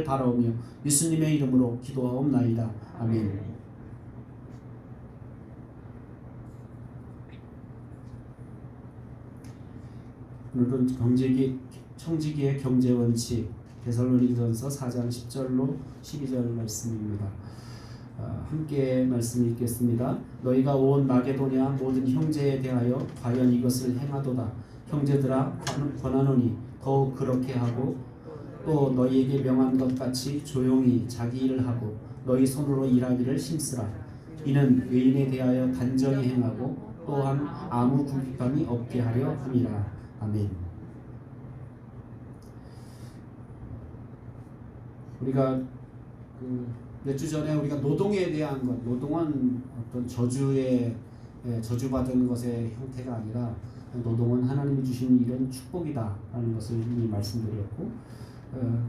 바라오며 예수님의 이름으로 기도하옵나이다. 아멘. 오늘은 청지기의 경제원칙 데살로니가전서 4장 10절로 12절 말씀입니다. 함께 말씀 읽겠습니다. 너희가 온 마게도냐 모든 형제에 대하여 과연 이것을 행하도다. 형제들아 권하노니 더욱 그렇게 하고 또 너희에게 명한 것 같이 조용히 자기 일을 하고 너희 손으로 일하기를 힘쓰라. 이는 외인에 대하여 단정히 행하고 또한 아무 궁핍함이 없게 하려 함이라. 아멘. 우리가 몇 주 전에 우리가 노동에 대한 것, 노동은 어떤 저주받은 것의 형태가 아니라 노동은 하나님이 주신 이런 축복이다라는 것을 이미 말씀드렸고,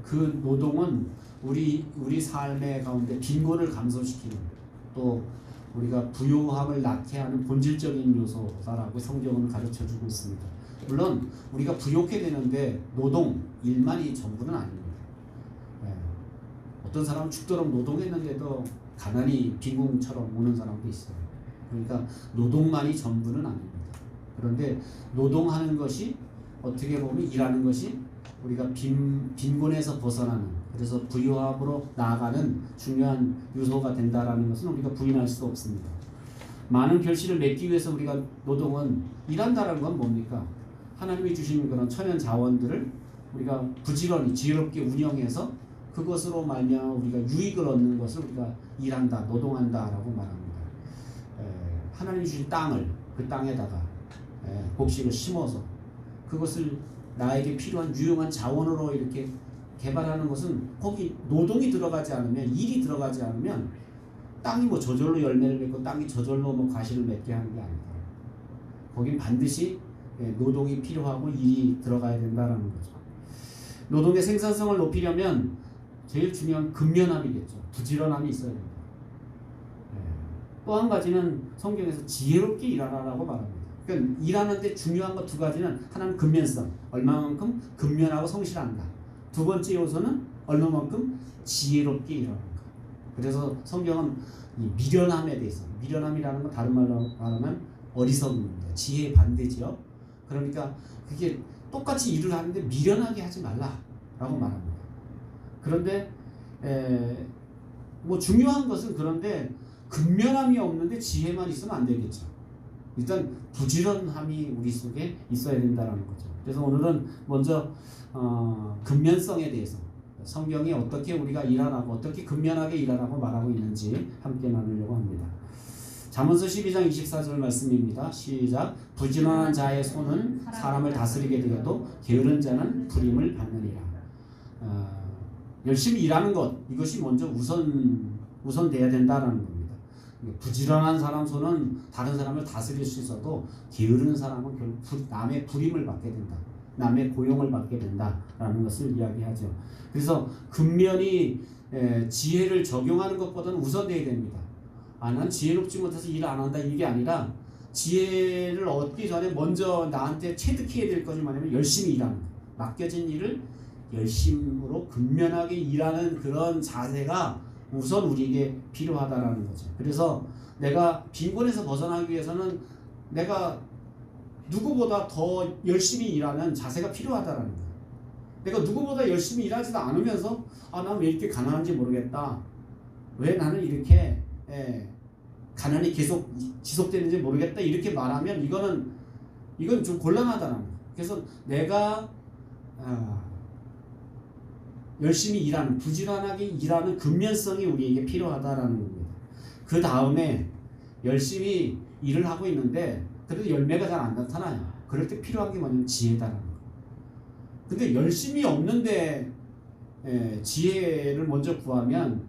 그 노동은 우리 삶의 가운데 빈곤을 감소시키는, 또 우리가 부요함을 낳게 하는 본질적인 요소다라고 성경은 가르쳐주고 있습니다. 물론 우리가 부욕해 되는데 노동, 일만이 전부는 아닙니다. 어떤 사람은 죽도록 노동했는데도 가난이 빈궁처럼 오는 사람도 있어요. 그러니까 노동만이 전부는 아닙니다. 그런데 노동하는 것이, 어떻게 보면 일하는 것이 우리가 빈곤에서 벗어나는, 그래서 부유함으로 나아가는 중요한 요소가 된다라는 것은 우리가 부인할 수 없습니다. 많은 결실을 맺기 위해서 우리가 노동은 일한다는 건 뭡니까? 하나님이 주신 그런 천연 자원들을 우리가 부지런히 지혜롭게 운영해서 그것으로 말미암아 우리가 유익을 얻는 것을 우리가 일한다, 노동한다라고 말합니다. 하나님이 주신 땅을, 그 땅에다가 곡식을 심어서 그것을 나에게 필요한 유용한 자원으로 이렇게 개발하는 것은, 거기 노동이 들어가지 않으면, 일이 들어가지 않으면 땅이 뭐 저절로 열매를 맺고 땅이 저절로 뭐 과실을 맺게 하는 게 아니다. 거긴 반드시 노동이 필요하고 일이 들어가야 된다라는 거죠. 노동의 생산성을 높이려면 제일 중요한 근면함이겠죠. 부지런함이 있어야 됩니다. 또 한 가지는 성경에서 지혜롭게 일하라고 말합니다. 그러니까 일하는데 중요한 것 두 가지는, 하나는 근면성, 얼마만큼 근면하고 성실한다. 두 번째 요소는 얼마만큼 지혜롭게 일하는 것. 그래서 성경은 이 미련함에 대해서, 미련함이라는 건 다른 말로 말하면 어리석음입니다. 지혜의 반대지요. 그러니까 그게 똑같이 일을 하는데 미련하게 하지 말라라고 말합니다. 그런데 뭐 중요한 것은, 그런데 근면함이 없는데 지혜만 있으면 안 되겠죠. 일단 부지런함이 우리 속에 있어야 된다는 거죠. 그래서 오늘은 먼저 근면성에 대해서, 성경이 어떻게 우리가 일하라고, 어떻게 근면하게 일하라고 말하고 있는지 함께 나누려고 합니다. 잠언서 12장 24절 말씀입니다. 시작. 부지런한 자의 손은 사람을 다스리게 되어도 게으른 자는 불임을 받느니라. 열심히 일하는 것, 이것이 먼저 우선돼야 된다는 겁니다. 부지런한 사람 손은 다른 사람을 다스릴 수 있어도 게으른 사람은 결국 남의 불임을 받게 된다. 남의 고용을 받게 된다라는 것을 이야기하죠. 그래서 근면이 지혜를 적용하는 것보다는 우선돼야 됩니다. 난 지혜롭지 못해서 일 안 한다, 이게 아니라 지혜를 얻기 전에 먼저 나한테 체득해야 될 것이 뭐냐면 열심히 일하는 것. 맡겨진 일을 열심으로 근면하게 일하는 그런 자세가 우선 우리에게 필요하다라는 거죠. 그래서 내가 빈곤에서 벗어나기 위해서는 내가 누구보다 더 열심히 일하는 자세가 필요하다라는 거예요. 내가 누구보다 열심히 일하지도 않으면서 난 왜 이렇게 가난한지 모르겠다, 왜 나는 이렇게 가난이 계속 지속되는지 모르겠다, 이렇게 말하면 이건 좀 곤란하다는 거예요. 그래서 내가 열심히 일하는, 부지런하게 일하는 근면성이 우리에게 필요하다라는 겁니다. 그 다음에 열심히 일을 하고 있는데 그래도 열매가 잘 안 나타나요. 그럴 때 필요한 게 뭐냐면 지혜다라는 거예요. 근데 열심히 없는데 지혜를 먼저 구하면,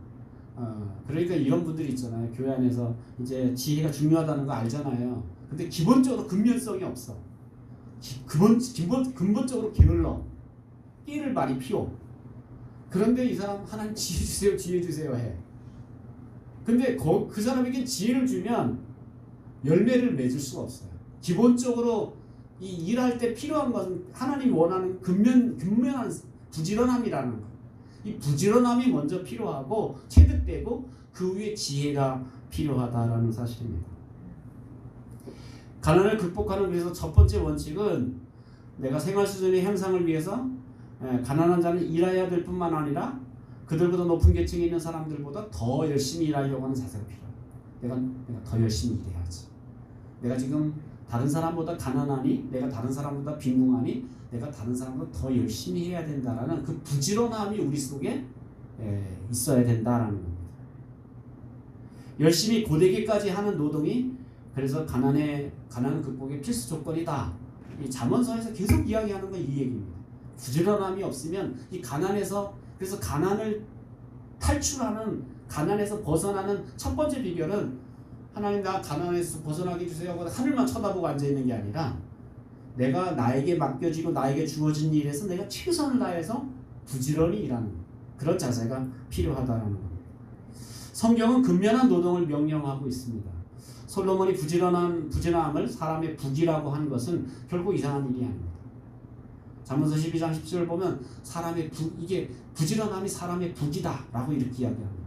그러니까 이런 분들이 있잖아요. 교회 안에서 이제 지혜가 중요하다는 거 알잖아요. 근데 기본적으로 근면성이 없어. 근본적으로 게을러. 끼를 많이 피워. 그런데 이 사람 하나님 지혜 주세요, 지혜 주세요 해. 근데 그 사람에게 지혜를 주면 열매를 맺을 수가 없어요. 기본적으로 이 일할 때 필요한 것은 하나님이 원하는 근면한 부지런함이라는 것. 이 부지런함이 먼저 필요하고 체득되고 그 위에 지혜가 필요하다라는 사실입니다. 가난을 극복하는 그래서 첫 번째 원칙은 내가 생활 수준의 향상을 위해서 가난한 자는 일해야 될 뿐만 아니라 그들보다 높은 계층에 있는 사람들보다 더 열심히 일하려고 하는 자세가 필요해요. 내가 더 열심히 일해야지. 내가 지금 다른 사람보다 가난하니, 내가 다른 사람보다 빈궁하니, 내가 다른 사람보다 더 열심히 해야 된다라는 그 부지런함이 우리 속에 있어야 된다라는 겁니다. 열심히 고되기까지 하는 노동이 그래서 가난 극복의 필수 조건이다. 이 잠언서에서 계속 이야기하는 건 이 얘기입니다. 부지런함이 없으면 이 가난에서 그래서 가난을 탈출하는 가난에서 벗어나는 첫 번째 비결은 하나님 나 가난에서 벗어나게 해주세요 하고 하늘만 쳐다보고 앉아있는 게 아니라 내가 나에게 맡겨지고 나에게 주어진 일에서 내가 최선을 다해서 부지런히 일하는 그런 자세가 필요하다는 겁니다. 성경은 근면한 노동을 명령하고 있습니다. 솔로몬이 부지런함을 사람의 북이라고 한 것은 결국 이상한 일이 아닙니다. 잠언서 12장 10절을 보면 이게 부지런함이 사람의 북이다 라고 이렇게 이야기합니다.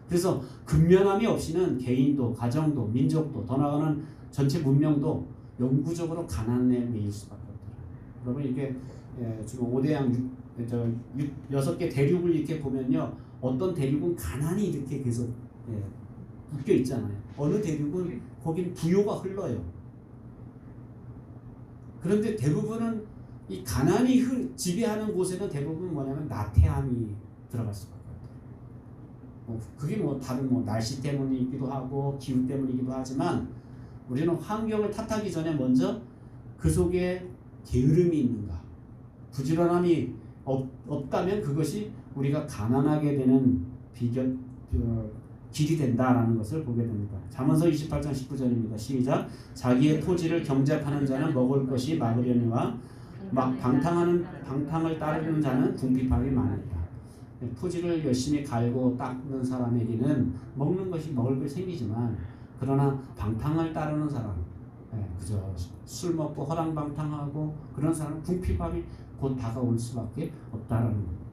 그래서 근면함이 없이는 개인도 가정도 민족도 더 나아가는 전체 문명도 영구적으로 가난에 매일 수밖에 없더라. 여러분 이게 지금 5대양 6개 대륙을 이렇게 보면요. 어떤 대륙은 가난이 이렇게 계속 묶여 있잖아요. 어느 대륙은 거긴 부요가 흘러요. 그런데 대부분은 이 가난이 지배하는 곳에는 대부분 뭐냐면 나태함이 들어갈 수밖에 없어요. 그게 다른 날씨 때문이기도 하고 기후 때문이기도 하지만 우리는 환경을 탓하기 전에 먼저 그 속에 게으름이 있는가, 부지런함이 없다면 그것이 우리가 가난하게 되는 길이 된다라는 것을 보게 됩니다. 잠언서 28장 19절입니다. 시작. 자기의 토지를 경작하는 자는 먹을 것이 막으려니와 막 방탕을 따르는 자는 궁핍함이 많으리라. 토지를 열심히 갈고 닦는 사람에게는 먹을 것이 생기지만 그러나 방탕을 따르는 사람, 그저 술 먹고 허랑방탕하고 그런 사람은 궁핍함이 곧 다가올 수밖에 없다라는 겁니다.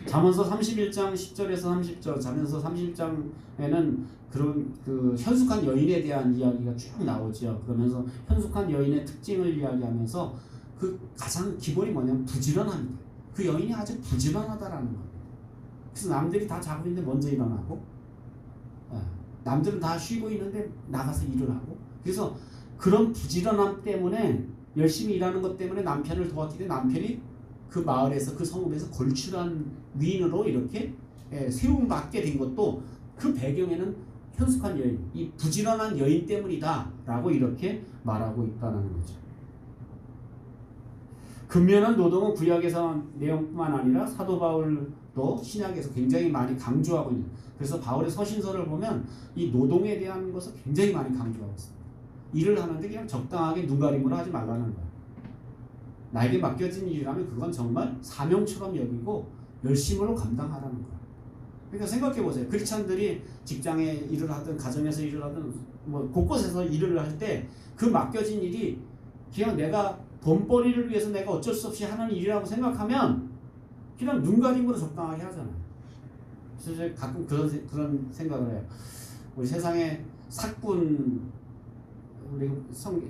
잠언서 31장 10절에서 30절, 잠언서 31장에는 그런 현숙한 여인에 대한 이야기가 쭉 나오죠. 그러면서 현숙한 여인의 특징을 이야기하면서 그 가장 기본이 뭐냐면 부지런함이다. 그 여인이 아주 부지런하다라는 겁니다. 그래서 남들이 다 자고 있는데 먼저 일어나고, 남들은 다 쉬고 있는데 나가서 일을 하고, 그래서 그런 부지런함 때문에 열심히 일하는 것 때문에 남편을 도왔기 때문에 남편이 그 마을에서 그 성읍에서 걸출한 위인으로 이렇게 세움받게 된 것도 그 배경에는 현숙한 여인, 이 부지런한 여인 때문이다 라고 이렇게 말하고 있다는 거죠. 근면한 노동은 구약에서 내용뿐만 아니라 사도 바울도 신약에서 굉장히 많이 강조하고 있는, 그래서 바울의 서신서를 보면 이 노동에 대한 것을 굉장히 많이 강조하고 있습니다. 일을 하는데 그냥 적당하게 눈 가림으로 하지 말라는 거예요. 나에게 맡겨진 일이라면 그건 정말 사명처럼 여기고 열심으로 감당하라는 거예요. 그러니까 생각해 보세요. 크리스찬들이 직장에 일을 하든 가정에서 일을 하든 곳곳에서 일을 할 때 그 맡겨진 일이 그냥 내가 돈벌이를 위해서 내가 어쩔 수 없이 하는 일이라고 생각하면 그냥 눈 가림으로 적당하게 하잖아요. 그래서 가끔 그런 생각을 해요. 우리 세상에 사꾼, 우리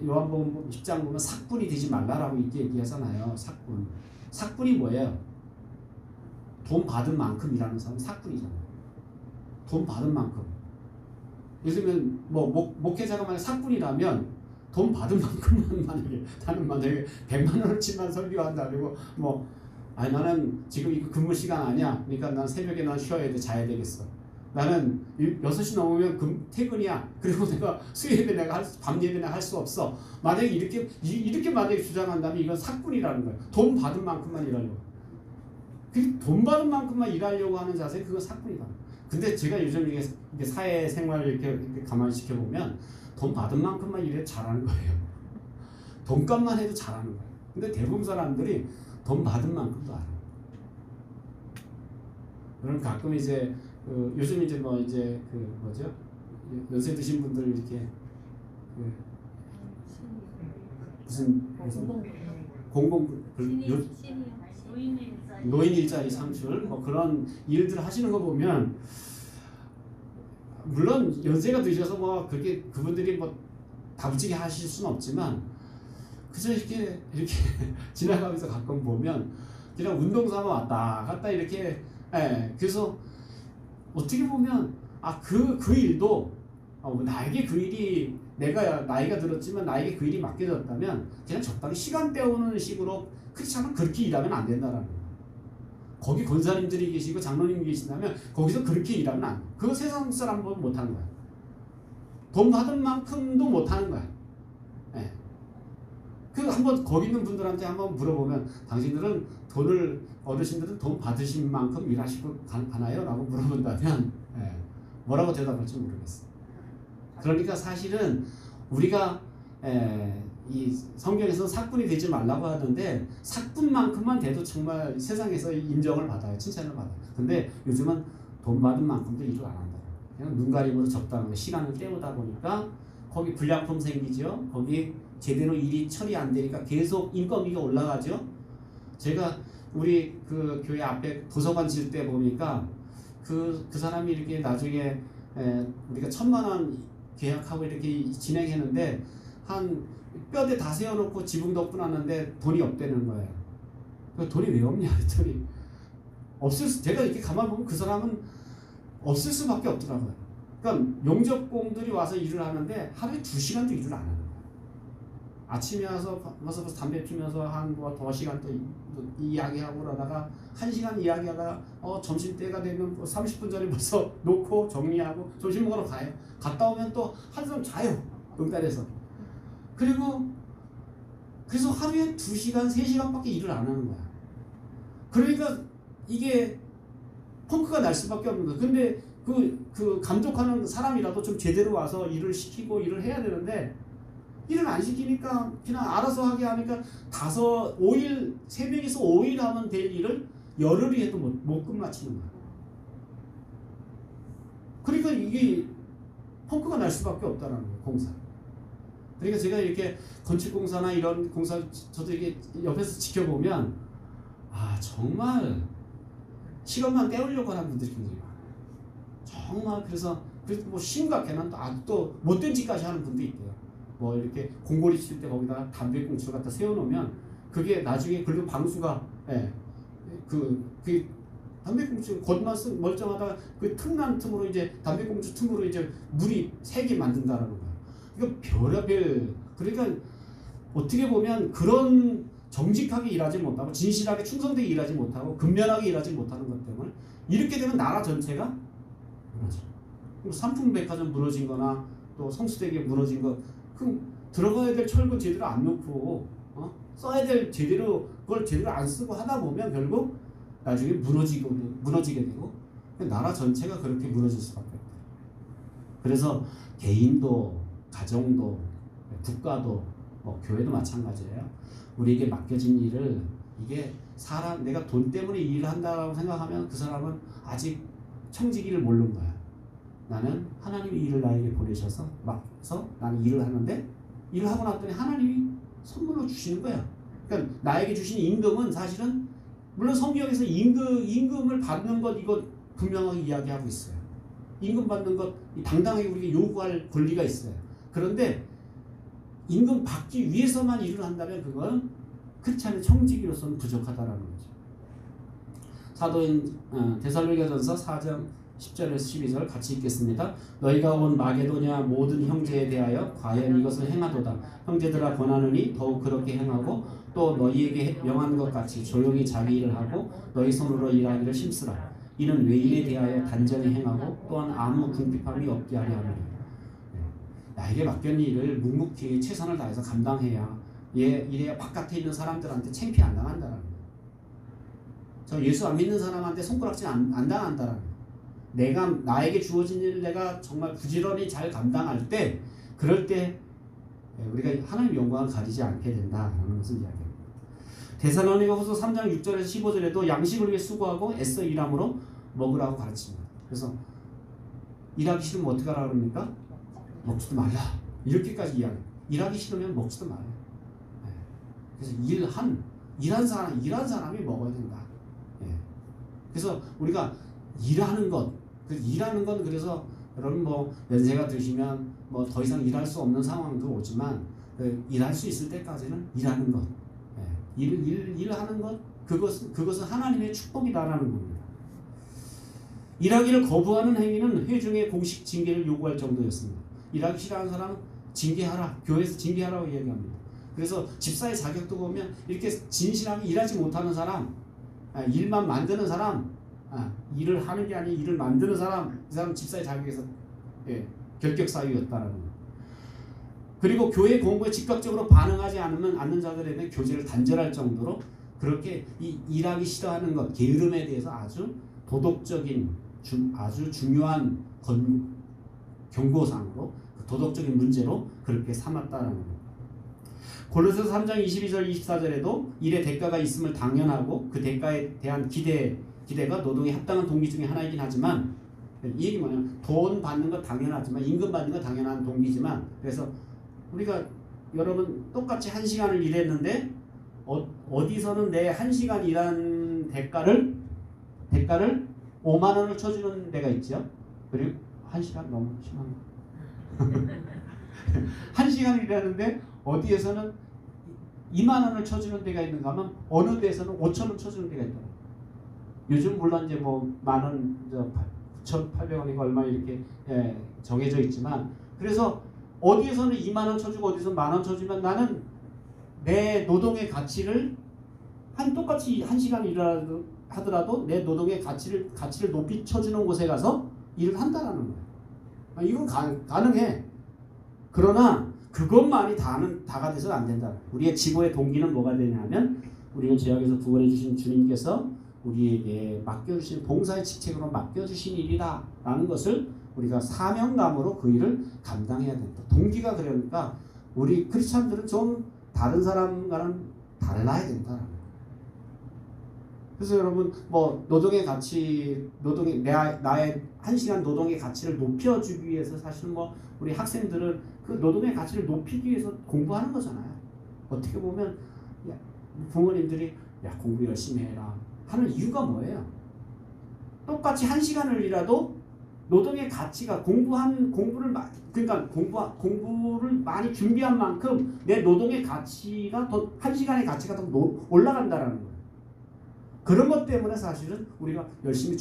요한복음 10장 보면 삭군이 되지 말라라고 이렇게 얘기하잖아요. 삭군이 뭐예요? 돈 받은 만큼 일하는 사람이 삭군이잖아요. 돈 받은 만큼. 예를 들면 목회자가 만약 삭군이라면 돈 받은 만큼만 만약에 100만 원어치만 설교한다 그리고 나는 지금 이거 근무 시간 아니야. 그러니까 난 새벽에 난 쉬어야 돼. 자야 되겠어. 나는 6시 넘으면 퇴근이야. 그리고 내가 수요일에 내가 밤 예배 내가 할 수 없어. 만약에 이렇게 만약에 주장한다면 이건 삭군이라는 거예요. 돈 받은 만큼만 일하려고. 돈 받은 만큼만 일하려고 하는 자세, 그건 삭군이다. 근데 제가 요즘 이게 사회생활을 이렇게 가만히 지켜보면 돈 받은 만큼만 일해 잘하는 거예요. 돈값만 해도 잘하는 거예요. 근데 대부분 사람들이 돈 받은 만큼도 안 해요. 그럼 가끔 이제 요즘 이제 연세 드신 분들 이렇게 무슨 공공 노인 일자리 창출 뭐 그런 일들 하시는 거 보면 물론 연세가 드셔서 뭐 그렇게 그분들이 뭐 다부지게 하실 수는 없지만 그저 이렇게 지나가면서 가끔 보면 그냥 운동 삼아 왔다 갔다 이렇게 그래서 어떻게 보면 그 일도 나에게 그 일이 내가 나이가 들었지만 나에게 그 일이 맡겨졌다면 그냥 적당히 시간 때우는 식으로 그렇지 않으면 그렇게 일하면 안 된다라는 거예요. 거기 권사님들이 계시고 장로님이 계신다면 거기서 그렇게 일하면 안 돼. 그거 세상 사람보다 못하는 거야. 돈 받은 만큼도 못하는 거야. 그 한번 거기 있는 분들한테 한번 물어보면 당신들은 어르신들은 돈 받으신 만큼 일하시고 가나요? 라고 물어본다면 뭐라고 대답할지 모르겠어요. 그러니까 사실은 우리가 이 성경에서 사꾼이 되지 말라고 하는데 사꾼만큼만 돼도 정말 세상에서 인정을 받아요. 칭찬을 받아요. 근데 요즘은 돈 받은 만큼도 일을 안 한다. 그냥 눈가림으로 적당하게 시간을 때우다 보니까 거기 불량품 생기죠. 거기 제대로 일이 처리 안 되니까 계속 인건비가 올라가죠. 제가 우리 그 교회 앞에 도서관 질 때 보니까 그 사람이 이렇게 나중에 우리가 1,000,000원 계약하고 이렇게 진행했는데 한 뼈대 다 세워놓고 지붕 덮고 놨는데 돈이 없다는 거예요. 돈이 왜 없냐 했더니 제가 이렇게 가만 보면 그 사람은 없을 수밖에 없더라고요. 그러니까 용접공들이 와서 일을 하는데 하루에 2시간도 일을 안 하는 거예요. 아침에 와서 담배 피면서 한 2시간 또 이야기하고 그러다가 1시간 이야기하다가 점심때가 되면 30분 전에 벌써 놓고 정리하고 점심 먹으러 가요. 갔다 오면 또 한숨 자요. 응달에서. 그래서 하루에 2시간, 3시간밖에 일을 안 하는 거야. 그러니까 이게 펑크가 날 수밖에 없는 거야. 근데 그 감독하는 사람이라도 좀 제대로 와서 일을 시키고 일을 해야 되는데 일을 안 시키니까 그냥 알아서 하게 하니까 5일, 3명이서 5일 하면 될 일을 열흘이 해도 못 끝마치는 거야. 그러니까 이게 펑크가 날 수밖에 없다는 거예요, 공사. 그러니까 제가 이렇게 건축공사나 이런 공사 저도 이렇게 옆에서 지켜보면 정말 시간만 때우려고 하는 분들이 굉장히 많아요. 정말 그래서 뭐 심각해는 또 못된 짓까지 하는 분도 있대요. 뭐 이렇게 공고리 칠 때 거기다 담배꽁초를 갖다 세워놓으면 그게 나중에 그래도 방수가 그 담배꽁초 겉만 멀쩡하다가 그 틈난 틈으로 이제 담배꽁초 틈으로 이제 물이 새게 만든다라는 거야. 이거 별의별 그러니까 어떻게 보면 그런 정직하게 일하지 못하고 진실하게 충성되게 일하지 못하고 근면하게 일하지 못하는 것 때문에 이렇게 되면 나라 전체가 무너져. 삼풍백화점 무너진 거나 또 성수대교 무너진 거 그럼 들어가야 될 철근 제대로 안 놓고 써야 될 제대로 그걸 제대로 안 쓰고 하다 보면 결국 나중에 무너지게 되고 나라 전체가 그렇게 무너질 수밖에 없다. 그래서 개인도 가정도 국가도 교회도 마찬가지예요. 우리에게 맡겨진 일을 이게 내가 돈 때문에 일을 한다고 생각하면 그 사람은 아직 청지기를 모르는 거야. 나는 하나님이 일을 나에게 보내셔서 맡겨서 나는 일을 하는데 일을 하고 났더니 하나님이 선물로 주시는 거야. 그러니까 나에게 주신 임금은 사실은 물론 성경에서 임금을 받는 것 이거 분명하게 이야기하고 있어요. 임금 받는 것 당당하게 우리가 요구할 권리가 있어요. 그런데 임금 받기 위해서만 일을 한다면 그건 그렇지 않은 청지기로서는 부족하다라는 거죠. 사도인 데살로니가전서 4장 10절에서 12절 같이 읽겠습니다. 너희가 온 마게도냐 모든 형제에 대하여 과연 이것을 행하도다. 형제들아 권하느니 더욱 그렇게 행하고 또 너희에게 명한 것 같이 조용히 자기 일을 하고 너희 손으로 일하기를 힘쓰라. 이는 외인에 대하여 단정히 행하고 또한 아무 궁핍함이 없게 하려 하느니라. 나에게 맡겨진 일을 묵묵히 최선을 다해서 감당해야 이래야 바깥에 있는 사람들한테 창피 안 당한다라는 거예요. 저 예수 안 믿는 사람한테 손가락질 안 당한다라는 거예요. 나에게 주어진 일을 내가 정말 부지런히 잘 감당할 때 그럴 때 우리가 하나님 영광을 가리지 않게 된다라는 것을 이야기합니다. 데살로니가후서 3장 6절에서 15절에도 양식을 위해 수고하고 애써 일함으로 먹으라고 가르칩니다. 그래서 일하기 싫으면 어떻게 하라고 합니까? 먹지도 말라. 이렇게까지 이야기해요. 일하기 싫으면 먹지도 말아요. 그래서 일한 사람이 먹어야 된다. 그래서 우리가 일하는 것, 그 일하는 건 그래서 여러분 뭐 연세가 드시면 뭐 더 이상 일할 수 없는 상황도 오지만 일할 수 있을 때까지는 일하는 것, 일하는 것, 그것은 하나님의 축복이다라는 겁니다. 일하기를 거부하는 행위는 회중의 공식 징계를 요구할 정도였습니다. 일하기 싫어하는 사람은 징계하라, 교회에서 징계하라고 이야기합니다. 그래서 집사의 자격도 보면 이렇게 진실하게 일하지 못하는 사람, 일만 만드는 사람, 일을 하는 게 아니라 일을 만드는 사람, 이 사람 집사의 자격에서 결격 사유였다라는 거예요. 그리고 교회 공부에 즉각적으로 반응하지 않는 자들에게 교제를 단절할 정도로 그렇게 이 일하기 싫어하는 것, 게으름에 대해서 아주 도덕적인 아주 중요한 경고상으로 도덕적인 문제로 그렇게 삼았다는 겁니다. 골로새서 3장 22절 24절에도 일의 대가가 있음을 당연하고 그 대가에 대한 기대가 노동에 합당한 동기 중에 하나이긴 하지만 이 얘기 뭐냐면 돈 받는 거 당연하지만 임금 받는 거 당연한 동기지만 그래서 우리가 여러분 똑같이 1시간을 일했는데 어디서는 내 1시간 일한 대가를 5만 원을 쳐주는 데가 있죠. 그리고 1시간 너무 심한 거. 1시간 일하는데 어디에서는 2만 원을 쳐주는 데가 있는가 하면 어느 데에서는 5천 원 쳐주는 데가 있더라고요. 요즘 물론 이제 뭐 만원, 9,800원이고 얼마 이렇게 정해져 있지만 그래서 어디에서는 2만 원 쳐주고 어디서 만 원 쳐주면 나는 내 노동의 가치를 똑같이 1시간 일을 하더라도 내 노동의 가치를 높이 쳐주는 곳에 가서 일을 한다라는 거예요. 이건 가능해. 그러나 그것만이 다가 돼서는 안 된다. 우리의 지고의 동기는 뭐가 되냐면 우리를 죄악에서 구원해 주신 주님께서 우리에게 맡겨주신 봉사의 직책으로 맡겨주신 일이다라는 것을 우리가 사명감으로 그 일을 감당해야 된다. 동기가 그러니까 우리 크리스찬들은 좀 다른 사람과는 달라야 된다. 그래서 여러분 뭐 노동의 가치, 나의 1시간 노동의 가치를 높여주기 위해서 사실 뭐 우리 학생들은 그 노동의 가치를 높이기 위해서 공부하는 거잖아요. 어떻게 보면 부모님들이 공부 열심히 해라 하는 이유가 뭐예요? 똑같이 1시간을 일하도 노동의 가치가 공부를 많이 준비한 만큼 내 노동의 가치가 더 1시간의 가치가 더 올라간다라는 거예요. 그런 것 때문에 사실은 우리가 열심히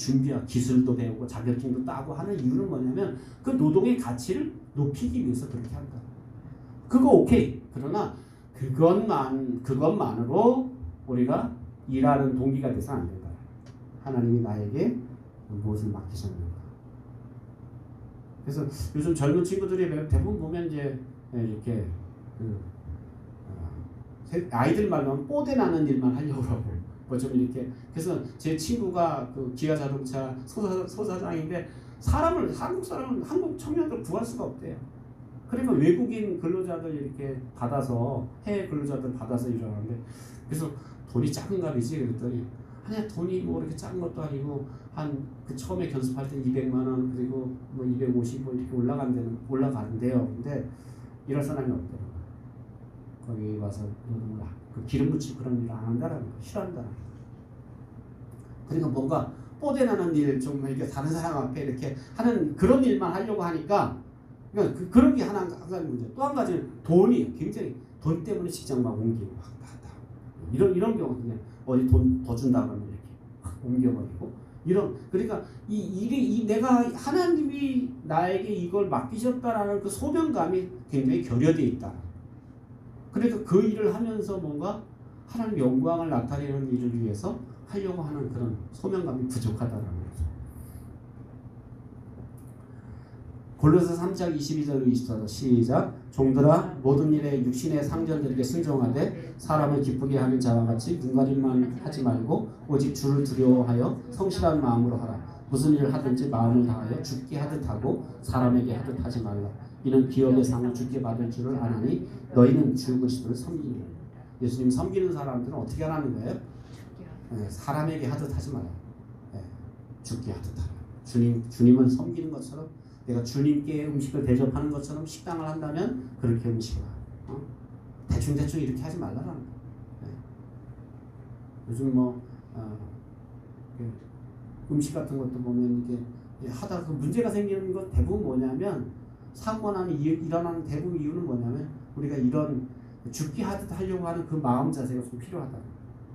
기술도 배우고 자격증도 따고 하는 이유는 뭐냐면 그 노동의 가치를 높이기 위해서 그렇게 한다. 그거 오케이. 그러나 그것만으로 우리가 일하는 동기가 돼서 안 된다. 하나님이 나에게 무엇을 맡기셨는가. 그래서 요즘 젊은 친구들이 대부분 보면 이제 이렇게 아이들 말로 하면 뽀대 나는 일만 하려고 하고 뭐 좀 이렇게 그래서 제 친구가 그 기아 자동차 소사장인데 한국 청년들 구할 수가 없대요. 그러니까 외국인 근로자들 이렇게 받아서 해외 근로자들 받아서 일하는데 그래서 돈이 작은 값이지 그랬더니 아니야 돈이 뭐 이렇게 작은 것도 아니고 그 처음에 견습할 때 200만 원 그리고 뭐 250 뭐 이렇게 올라가는데요. 근데 이럴 사람이 없더라고요. 거기 와서 노동을 그 기름 묻히고 그런 일을 안 한다라는 거 싫어한다라는 거. 그러니까 뭔가 뽀대나는 일 좀 이렇게 다른 사람 앞에 이렇게 하는 그런 일만 하려고 하니까 그러니까 그런 게 하나 문제. 또 한 가지는 돈이 굉장히 돈 때문에 직장 막 옮기고 이런 경우 그냥 어디 돈 더 준다 그러면 이렇게 옮겨버리고 그러니까 이 일이 내가 하나님이 나에게 이걸 맡기셨다라는 그 소명감이 굉장히 결여되어 있다. 그러니까 그 일을 하면서 뭔가 하나님 영광을 나타내는 일을 위해서 하려고 하는 그런 소명감이 부족하다는 거죠. 골로새 3장 22절 24절 시작. 종들아 모든 일에 육신의 상전들에게 순종하되 사람을 기쁘게 하는 자와 같이 눈가림만 하지 말고 오직 주를 두려워하여 성실한 마음으로 하라. 무슨 일을 하든지 마음을 다하여 주께 하듯 하고 사람에게 하듯 하지 말라. 이는 기업의 상을 주께 받을 줄을 아나니 너희는 주 그리스도를 섬기느니라. 예수님 섬기는 사람들은 어떻게 하라는 거예요? 사람에게 하듯 하지 마라. 주께 하듯 하라. 주님은 섬기는 것처럼 내가 주님께 음식을 대접하는 것처럼 식당을 한다면 그렇게 음식을 하라. 대충 이렇게 하지 말라라는 거예요. 요즘 음식 같은 것도 보면 이게 하다가 그 문제가 생기는 것 대부분 뭐냐면 사고가 나는 일어나는 대부분 이유는 뭐냐면 우리가 이런 죽기 하듯 하려고 하는 그 마음 자세가 좀 필요하다.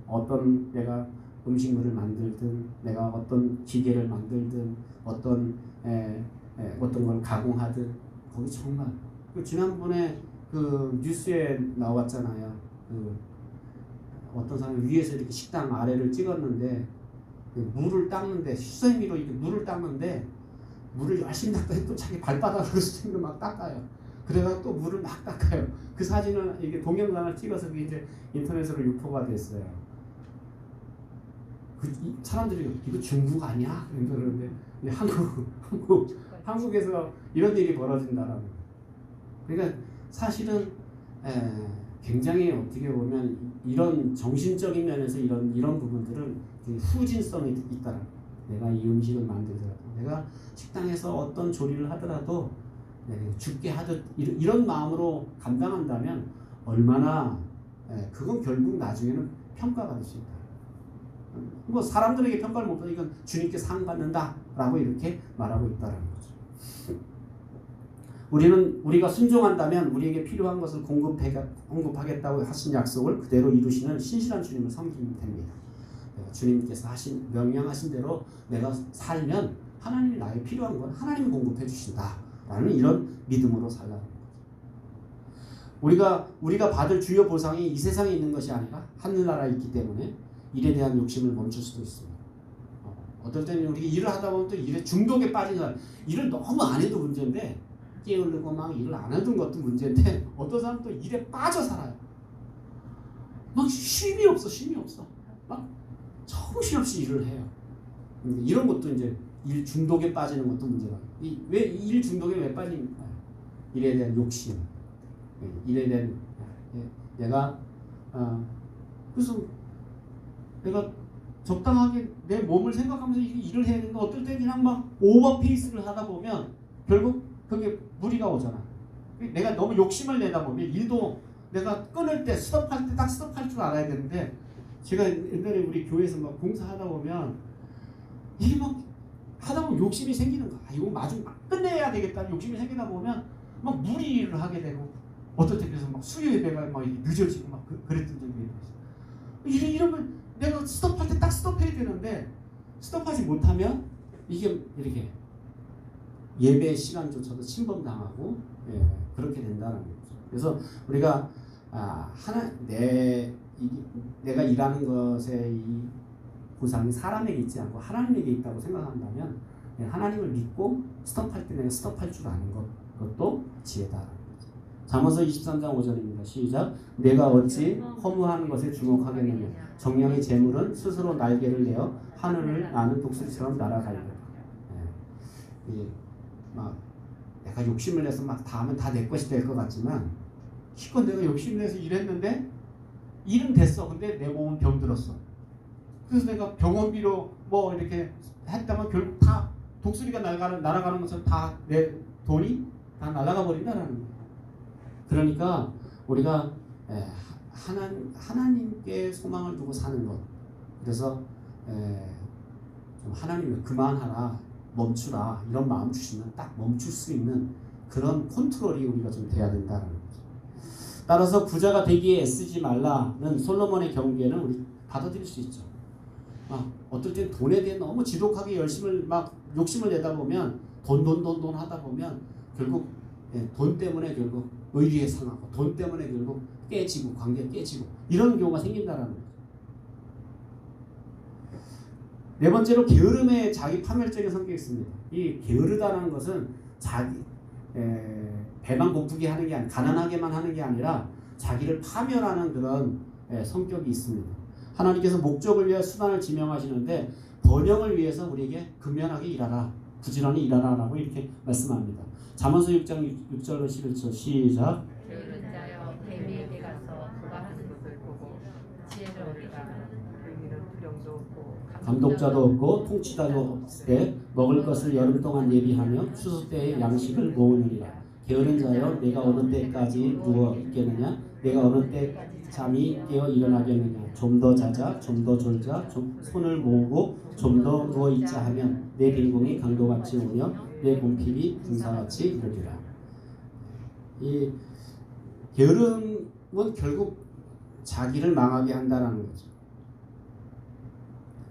어떤 내가 음식물을 만들든 내가 어떤 기계를 만들든 어떤 걸 가공하든 거기 정말 그 지난번에 그 뉴스에 나왔잖아요. 그 어떤 사람이 위에서 이렇게 식당 아래를 찍었는데 그 물을 닦는데 수세미로 이렇게 물을 닦는데 물을 열심히 닦더니 또 자기 발바닥으로 수세미로 막 닦아요. 그래가 또 물을 막 닦아요. 그 사진을 이게 동영상을 찍어서 그게 이제 인터넷으로 유포가 됐어요. 그 사람들이 이거 중국 아니야? 그러는데 한국에서 이런 일이 벌어진다라는 거예요. 그러니까 사실은 굉장히 어떻게 보면 이런 정신적인 면에서 이런 부분들은 후진성이 있다는 거예요. 내가 이 음식을 만들더라도 내가 식당에서 어떤 조리를 하더라도 죽게 하듯 이런 마음으로 감당한다면 얼마나 그건 결국 나중에는 평가받을 수 있다. 뭐 사람들에게 평가를 못 받으니까 주님께 상 받는다라고 이렇게 말하고 있다는 거죠. 우리가 순종한다면 우리에게 필요한 것을 공급하겠다고 하신 약속을 그대로 이루시는 신실한 주님을 섬기면 됩니다. 주님께서 명령하신 대로 내가 살면 하나님이 나의 필요한 건 하나님이 공급해 주신다라는 이런 믿음으로 살라는 거죠. 우리가 받을 주요 보상이 이 세상에 있는 것이 아니라 하늘나라에 있기 때문에 일에 대한 욕심을 멈출 수도 있습니다. 어떨 때는 우리 일을 하다 보면 또 일에 중독에 빠진 사람, 일을 너무 안 해도 문제인데 게으르고 막 일을 안 하던 것도 문제인데 어떤 사람은 또 일에 빠져 살아요. 막 쉼이 없어. 막 정신없이 일을 해요. 이런 것도 이제 일 중독에 빠지는 것도 문제가. 왜 일 중독에 왜 빠집니까? 일에 대한 욕심, 일에 대한 그래서 내가 적당하게 내 몸을 생각하면서 일을 해야 되는데 어떨 때 그냥 막 오버페이스를 하다 보면 결국 그게 무리가 오잖아. 내가 너무 욕심을 내다 보면 일도 내가 끊을 때 스톱할 때 딱 스톱할 줄 알아야 되는데 제가 옛날에 우리 교회에서 막 공사하다 보면 이게 막 하다 보면 욕심이 생기는 거야. 이거 마중 끝내야 되겠다 욕심이 생기다 보면 막 무리를 하게 되고 어떨 때 그래서 막 수요 예배가 막 늦어지고 막 그랬던 적이 있어요. 이러면 내가 스톱할 때 딱 스톱해야 되는데 스톱하지 못하면 이게 이렇게 예배 시간조차도 침범당하고 그렇게 된다는 거죠. 그래서 우리가 내가 일하는 것의 이 보상이 사람에게 있지 않고 하나님에게 있다고 생각한다면 하나님을 믿고 스톱할 때 내가 스톱할 줄 아는 것도 지혜다라는 거죠. 잠언서 23장 5절입니다. 시작. 내가 어찌 허무한 것에 주목하겠느냐. 정령의 재물은 스스로 날개를 내어 하늘을 나는 독수리처럼 날아가리라. 막 내가 욕심을 내서 막 다 하면 다 내 것이 될 것 같지만 실컷 내가 욕심 내서 일했는데 일은 됐어. 근데 내 몸은 병들었어. 그래서 내가 병원비로 뭐 이렇게 했다면 결국 다 독수리가 날아가는 것처럼 다 내 돈이 다 날아가 버린다라는 거예요. 그러니까 우리가 하나님께 소망을 두고 사는 것. 그래서 좀 하나님을 그만하라, 멈추라 이런 마음 주시면 딱 멈출 수 있는 그런 컨트롤이 우리가 좀 돼야 된다는 거죠. 따라서 부자가 되기에 애쓰지 말라는 솔로몬의 경계는 우리 받아들일 수 있죠. 어떨 땐 돈에 대해 너무 지독하게 욕심을 내다 보면 돈 하다 보면 결국 돈 때문에 결국 의리에 상하고 돈 때문에 결국 깨지고 관계 깨지고 이런 경우가 생긴다라는 거죠. 네 번째로 게으름의 자기 파멸적인 성격이 있습니다. 이 게으르다는 것은 자기 배만 고프게 하는 게 아니라 가난하게만 하는 게 아니라 자기를 파멸하는 그런 성격이 있습니다. 하나님께서 목적을 위해 수단을 지명하시는데 번영을 위해서 우리에게 근면하게 일하라, 부지런히 일하라라고 이렇게 말씀합니다. 잠언서 6장 6절로 11절 시작. 게으른 자여 대비에게 가서 그가 하는 것을 보고 지혜를 얻으라. 의인은 두령도 없고 감독자도 없고 통치자도 없을 때 먹을 것을 여름 동안 예비하며 추수 때에 양식을 모으느니라. 게으른 자여 내가 어느 때까지 누워 있겠느냐 내가 어느 때 잠이 깨어 일어나겠느냐 좀 더 자자 좀 더 졸자 좀 손을 모으고 좀 더 누워 있자 하면 내 빈궁이 강도같이 오며 내 궁핍이 군사같이 이르리라. 이 게으름은 결국 자기를 망하게 한다는 거죠.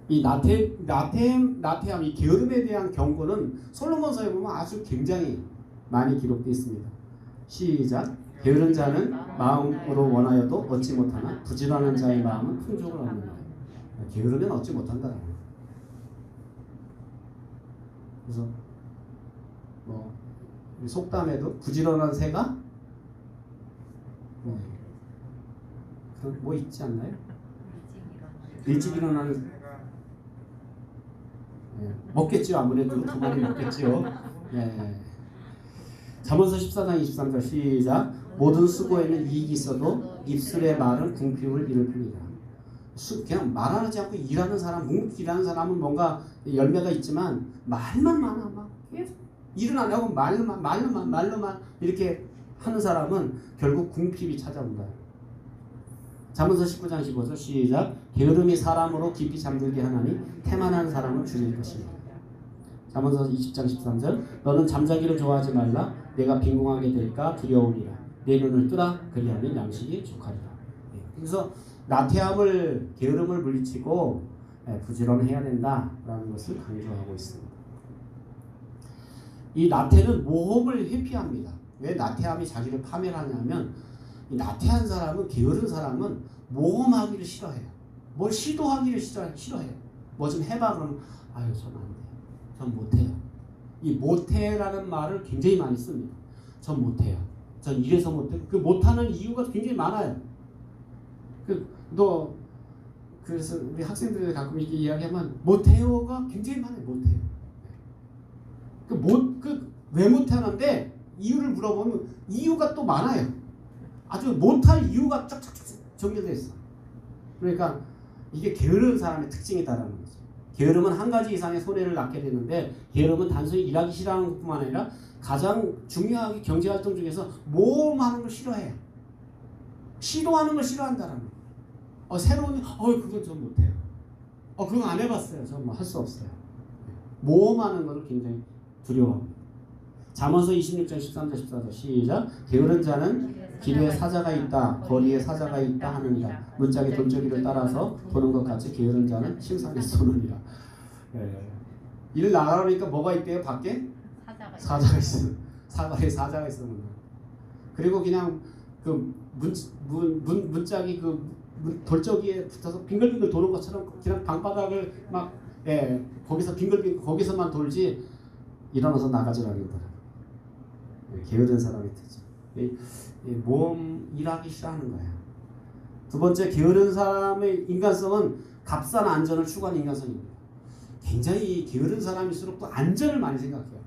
이 나태함, 이 게으름에 대한 경고는 솔로몬서에 보면 아주 굉장히 많이 기록되어 있습니다. 시작. 게으른 자는 마음으로 원하여도 얻지 못하나 부지런한 자의 마음은 풍족을 얻느니라. 게으르면 얻지 못한다. 그래서 뭐 속담에도 부지런한 새가 뭐 있지 않나요? 일찍 일어나는 먹겠죠. 아무래도 두 마리 먹겠죠. 잠언서 14장 23절 시작. 모든 수고에는 이익이 있어도 입술의 말은 궁핍을 이룰 뿐이다. 그냥 말하지 않고 일하는 사람, 묵묵히 일하는 사람은 뭔가 열매가 있지만 말만 많아. 막 일은 안 하고 말로만 이렇게 하는 사람은 결국 궁핍이 찾아온다. 잠언서 19장 15절 시작. 게으름이 사람으로 깊이 잠들게 하나니 태만한 사람은 죽일 것이다. 잠언서 20장 13절 너는 잠자기를 좋아하지 말라 내가 빈궁하게 될까 두려우니라 내 눈을 뜨라 그리하면 양식이 족하리라. 그래서 나태함을 게으름을 물리치고 부지런해야 된다라는 것을 강조하고 있습니다. 이 나태는 모험을 회피합니다. 왜 나태함이 자기를 파멸하냐면 이 나태한 사람은 게으른 사람은 모험하기를 싫어해요. 뭘 시도하기를 싫어해요. 뭐 좀 해봐 그러면 아유 전 안 돼요. 전 못해요. 이 못해라는 말을 굉장히 많이 씁니다. 전 못해요. 전 이래서 못해요. 그 못하는 이유가 굉장히 많아요. 그래서 우리 학생들이 가끔 이렇게 이야기하면 못해요가 굉장히 많아요. 못해요. 왜 못하는데 이유를 물어보면 이유가 또 많아요. 아주 못할 이유가 쫙쫙쫙 정리되어 있어. 그러니까 이게 게으른 사람의 특징이다라는 거죠. 게으름은 한 가지 이상의 손해를 낳게 되는데 게으름은 단순히 일하기 싫어하는 것뿐만 아니라 가장 중요하게 경제활동 중에서 모험하는 걸 싫어해요. 시도하는 걸 싫어한다라는 거예요. 새로운 그건 전 못해요. 그건 안 해봤어요. 전 뭐 할 수 없어요. 모험하는 것을 굉장히 두려워합니다. 잠언서 26장 13절 14절 시작. 게으른 자는 길에 사자가 있다 거리에 사자가 있다 하느니라. 문짝이 돌저기를 따라서 도는 것 같이 게으른 자는 심상에 쏘느니라. 일 나가니까 뭐가 있대요? 밖에? 사자가 있어요. 사자가 있어요. 그리고 그냥 그 문짝이 돌저기에 붙어서 빙글빙글 도는 것처럼 그냥 방바닥을 막 거기서 빙글빙글 거기서만 돌지 일어나서 나가지라는 거다. 게으른 사람의 특징. 모험 일하기 싫어하는 거야. 두 번째 게으른 사람의 인간성은 값싼 안전을 추구하는 인간성입니다. 굉장히 게으른 사람일수록 또 안전을 많이 생각해요.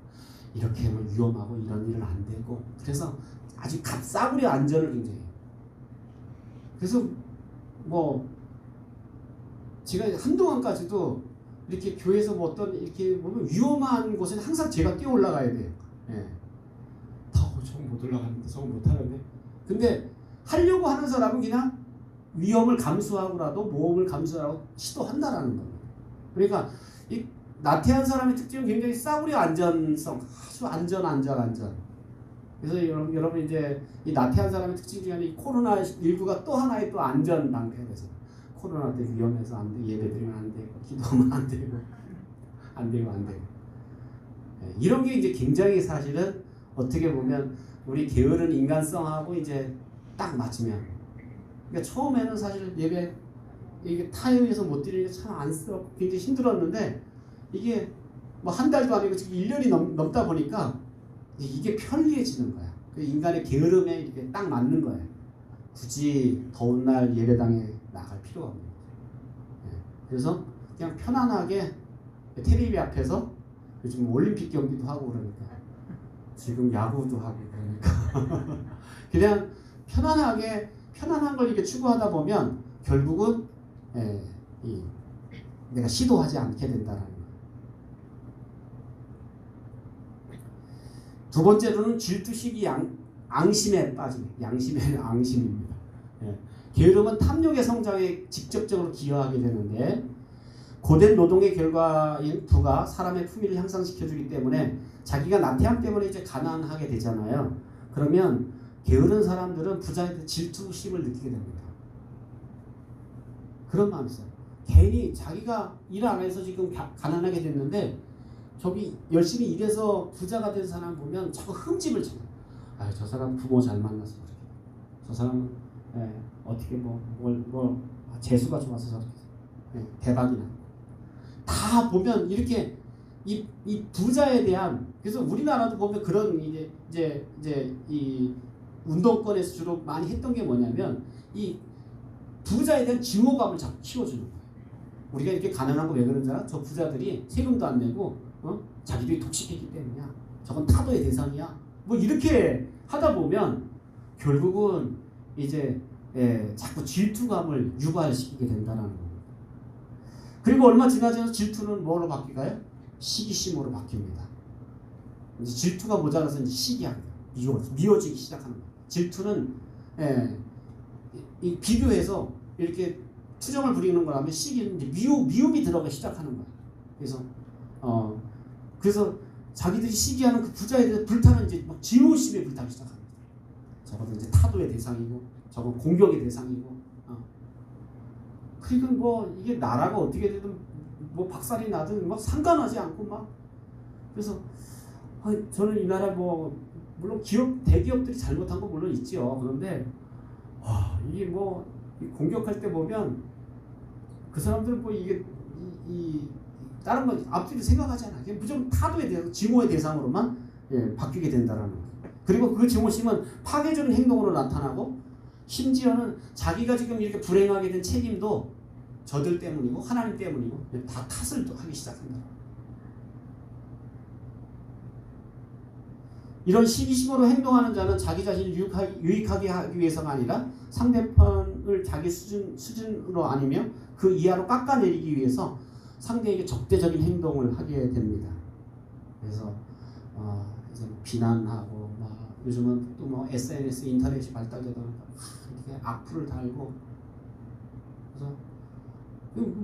이렇게 하면 위험하고 이런 일은 안 되고 그래서 아주 값싸구려 안전을 굉장히 해요. 그래서 뭐 제가 한동안까지도 이렇게 교회에서 뭐 어떤 이렇게 보면 위험한 곳에는 항상 제가 뛰어 올라가야 돼요. 저거 못 올라가는데 저거 못 하는데 근데 하려고 하는 사람은 그냥 위험을 감수하고라도 모험을 감수하고 시도한다라는 거예요. 그러니까 이 나태한 사람의 특징은 굉장히 싸구려 안전성, 아주 안전. 그래서 여러분 이제 이 나태한 사람의 특징 중에 이 코로나19가 또 하나의 또 안전 방패가 돼서 코로나 때 위험해서 안 돼, 예배 드리면 안 되고 기도하면 안 되고 이런 게 이제 굉장히 사실은 어떻게 보면 우리 게으른 인간성하고 이제 딱 맞으면 그러니까 처음에는 사실 예배 이게 타협해서 못 드리는 게 참 안쓰럽고 굉장히 힘들었는데 이게 뭐 한 달도 아니고 지금 1년이 넘다 보니까 이게 편리해지는 거야. 그 인간의 게으름에 이렇게 딱 맞는 거예요. 굳이 더운 날 예배당에 나갈 필요가 없는 거예요. 그래서 그냥 편안하게 텔레비 앞에서 요즘 올림픽 경기도 하고 그러니까 지금 야구도 하고 그러니까 그냥 편안한 걸 이렇게 추구하다 보면 결국은 내가 시도하지 않게 된다는 거예요. 두 번째로는 질투, 시기, 앙심에 빠짐. 양심의 앙심입니다. 예. 게으름은 탐욕의 성장에 직접적으로 기여하게 되는데 고된 노동의 결과인 부가 사람의 품위를 향상시켜주기 때문에 자기가 나태함 때문에 이제 가난하게 되잖아요. 그러면 게으른 사람들은 부자에 대해 질투심을 느끼게 됩니다. 그런 마음이 있어요. 괜히 자기가 일 안 해서 지금 가난하게 됐는데 저기 열심히 일해서 부자가 된 사람 보면 자꾸 흠집을 쳐요. 아, 저 사람 부모 잘 만나서 그렇게. 저 사람은 어떻게 재수가 좋아서 저렇게 대박이나. 다 보면 이렇게 이 부자에 대한, 그래서 우리나라도 보면 그런 이제 이 운동권에서 주로 많이 했던 게 뭐냐면 이 부자에 대한 증오감을 자꾸 키워주는 거예요. 우리가 이렇게 가난한 거 왜 그런지 알아? 저 부자들이 세금도 안 내고 자기들이 독식했기 때문이야. 저건 타도의 대상이야. 뭐 이렇게 하다 보면 결국은 이제 자꾸 질투감을 유발시키게 된다는 겁니다. 그리고 얼마 지나지 않아서 질투는 뭐로 바뀌어요? 시기심으로 바뀝니다. 이제 질투가 모자라서 이제 시기합니다. 미워지기 시작하는 거예요. 질투는 이 비교해서 이렇게 투정을 부리는 거라면 시기는 이제 미움이 들어가기 시작하는 거예요. 그래서 자기들이 시기하는 그 부자에 대해서 불타는 이제 막 증오심에 불타기 시작합니다. 저것은 이제 타도의 대상이고, 저건 공격의 대상이고. 그러니까 뭐 이게 나라가 어떻게 되든 뭐 박살이 나든 막 상관하지 않고 막. 그래서 저는 이 나라 뭐 물론 대기업들이 잘못한 거 물론 있죠. 그런데 이게 뭐 공격할 때 보면 그 사람들 뭐 이게 다른 건 앞뒤로 생각하지 않아. 그냥 무조건 타도에 대해서 증오의 대상으로만 바뀌게 된다라는 거예요. 그리고 그 증오심은 파괴적인 행동으로 나타나고 심지어는 자기가 지금 이렇게 불행하게 된 책임도 저들 때문이고 하나님 때문이고 다 탓을 또 하기 시작한다. 이런 시기심으로 행동하는 자는 자기 자신을 유익하게 하기 위해서가 아니라 상대편을 자기 수준으로 아니며 그 이하로 깎아내리기 위해서 상대에게 적대적인 행동을 하게 됩니다. 그래서 이제 비난하고 요즘은 또 뭐 SNS 인터넷이 발달되다 보니까 이렇게 악플을 달고, 그래서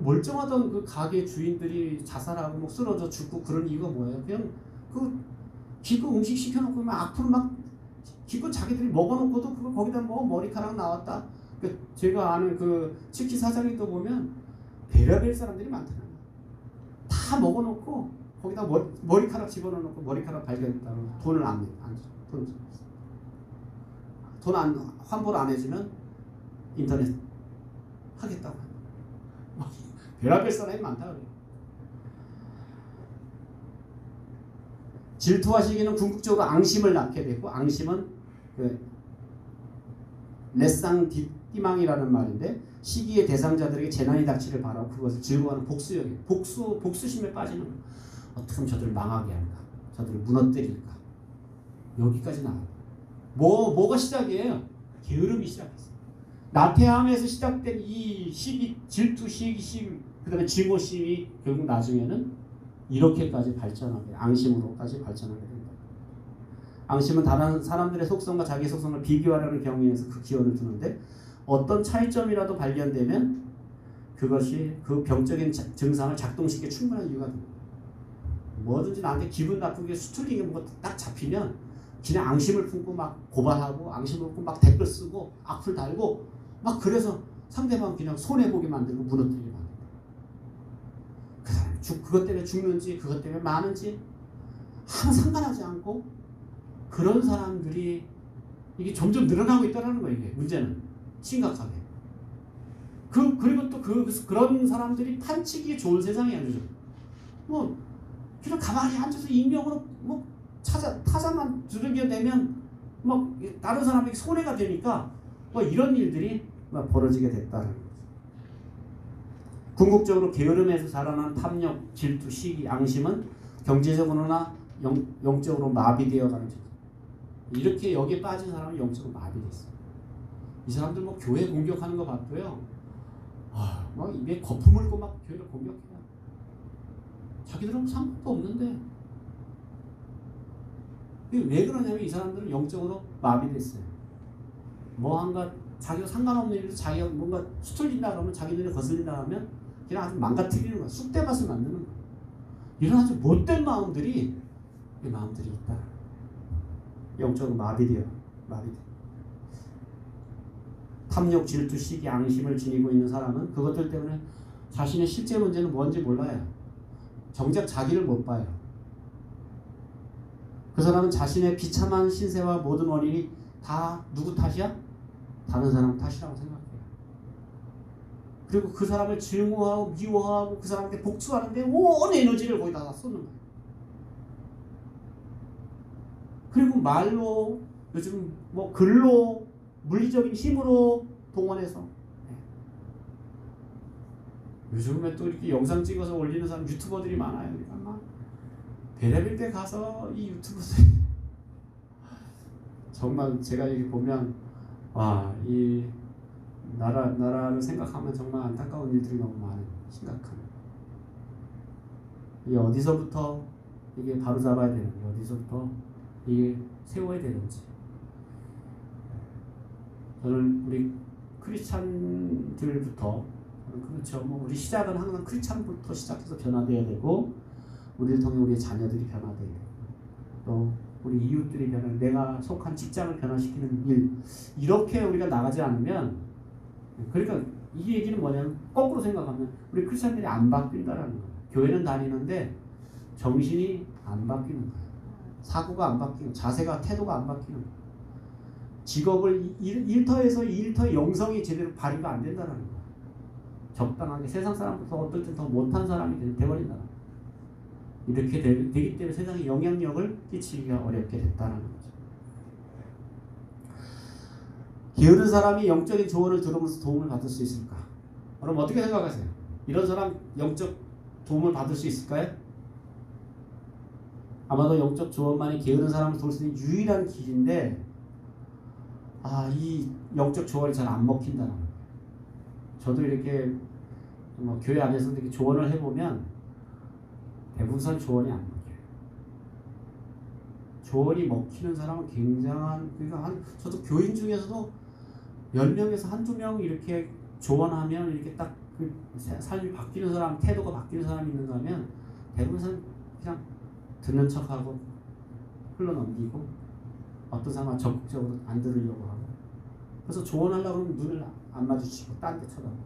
멀쩡하던 그 가게 주인들이 자살하고 뭐 쓰러져 죽고 그런 이유가 뭐예요? 그냥 그 기껏 음식 시켜놓고 막 악플을 막 기껏 자기들이 먹어놓고도 그거 거기다 뭐 머리카락 나왔다. 그러니까 제가 아는 그 치킨 사장이 또 보면 별의별 사람들이 많더라고요. 다 먹어놓고 거기다 머리카락 집어넣어놓고 머리카락 발견했다고 돈을 안 줘. 돈 환불 안 해주면 인터넷 하겠다고. 별의별 사람이 많다 그래요. 질투와 시기는 궁극적으로 앙심을 낳게 되고, 앙심은 레쌍디망이라는 말인데 시기의 대상자들에게 재난이 닥치를 바라고 그것을 즐거워하는 복수심에 빠지는 거예요. 어떻게 하면 저들을 망하게 할까? 저들을 무너뜨릴까? 여기까지 나와요. 뭐가 시작이에요? 게으름이 시작했어요. 나태함에서 시작된 이 시기, 질투, 시기심, 그 다음에 증오심이 결국 나중에는 이렇게까지 발전하게, 앙심으로까지 발전하게 됩니다. 앙심은 다른 사람들의 속성과 자기 속성을 비교하려는 경우에서 그 기원을 두는데, 어떤 차이점이라도 발견되면 그것이 그 병적인 증상을 작동시키기에 충분한 이유가 됩니다. 뭐든지 나한테 기분 나쁘게 수틀린 게 뭐가 딱 잡히면 그냥 앙심을 품고 막 고발하고, 앙심을 품고 막 댓글 쓰고 악플 달고 막, 그래서 상대방 그냥 손해보게 만들고 무너뜨리게 만듭니다. 그 사람 그것 때문에 죽는지 그것 때문에 마는지 하나 상관하지 않고 그런 사람들이 이게 점점 늘어나고 있다는 거예요. 이게 문제는 심각하게. 그리고 또 그런 사람들이 판치기 좋은 세상이 아니죠. 뭐 그냥 가만히 앉아서 익명으로 뭐 타자만 두들겨대면 뭐 다른 사람에게 손해가 되니까 뭐 이런 일들이 벌어지게 됐다는 거죠. 궁극적으로 게으름에서 자라난 탐욕, 질투, 시기, 앙심은 경제적으로나 영적으로 마비되어가는 거죠. 이렇게 여기에 빠진 사람은 영적으로 마비됐어요. 이 사람들 뭐 교회 공격하는 거 봤고요. 막 입에 거품 물고 막 교회를 공격해요. 자기들은 상관도 없는데. 왜 그러냐면 이 사람들은 영적으로 마비됐어요. 뭐 한가 자기가 상관없는 일도 자기가 뭔가 수틀린다 그러면 자기 눈에 거슬린다 하면 그냥 아주 망가뜨리는 거야. 쑥대밭을 만드는 거야. 이런 아주 못된 마음들이 있다. 영적으로 마비돼요. 마비돼. 탐욕, 질투, 시기, 앙심을 지니고 있는 사람은 그것들 때문에 자신의 실제 문제는 뭔지 몰라요. 정작 자기를 못 봐요. 그 사람은 자신의 비참한 신세와 모든 원인이 다 누구 탓이야? 다른 사람 탓이라고 생각해요. 그리고 그 사람을 증오하고 미워하고 그 사람한테 복수하는데 온 에너지를 거기다 쏟는 거예요. 그리고 말로, 요즘 뭐 글로, 물리적인 힘으로 동원해서, 요즘에 또 이렇게 영상 찍어서 올리는 사람 유튜버들이 많아요. 그러니까 막 별의별 때 가서 이 유튜브들 정말 제가 이렇게 보면 이 나라를 생각하면 정말 안타까운 일들이 너무 많아요. 심각한. 이 어디서부터 이게 바로 잡아야 되는지, 어디서부터 이게 세워야 되는지. 저는 우리 크리스찬들부터, 그렇죠. 뭐 우리 시작은 항상 크리스찬부터 시작해서 변화돼야 되고, 우리를 통해 우리의 자녀들이 변화돼야 되고, 또 우리 이웃들이 내가 속한 직장을 변화시키는 일, 이렇게 우리가 나가지 않으면, 그러니까 이 얘기는 뭐냐면 거꾸로 생각하면 우리 크리스찬들이 안 바뀐다라는 거예요. 교회는 다니는데 정신이 안 바뀌는 거예요. 사고가 안 바뀌고 자세가, 태도가 안 바뀌는 거예요. 직업을 일터에서 일터의 영성이 제대로 발휘가 안 된다는 거예요. 적당하게 세상 사람부터 어떨 땐 더 못한 사람이 돼버린다. 이렇게 되기 때문에 세상에 영향력을 끼치기가 어렵게 됐다는 거죠. 게으른 사람이 영적인 조언을 들으면서 도움을 받을 수 있을까? 그럼 어떻게 생각하세요? 이런 사람 영적 도움을 받을 수 있을까요? 아마도 영적 조언만이 게으른 사람을 도울 수 있는 유일한 길인데, 이 영적 조언이 잘 안 먹힌다는 거예요. 저도 이렇게 교회 안에서 이렇게 조언을 해보면 대부분 조언이 안 먹혀요. 조언이 먹히는 사람은 굉장한, 그러니까 저도 교인 중에서도 10명에서 한두 명 이렇게 조언하면 이렇게 딱 그 삶이 바뀌는 사람, 태도가 바뀌는 사람이 있는가 하면 대부분 그냥 듣는 척하고 흘러넘기고, 어떤 사람은 적극적으로 안 들으려고 하고, 그래서 조언하려고 하면 눈을 안 마주치고 딴 데 쳐다보고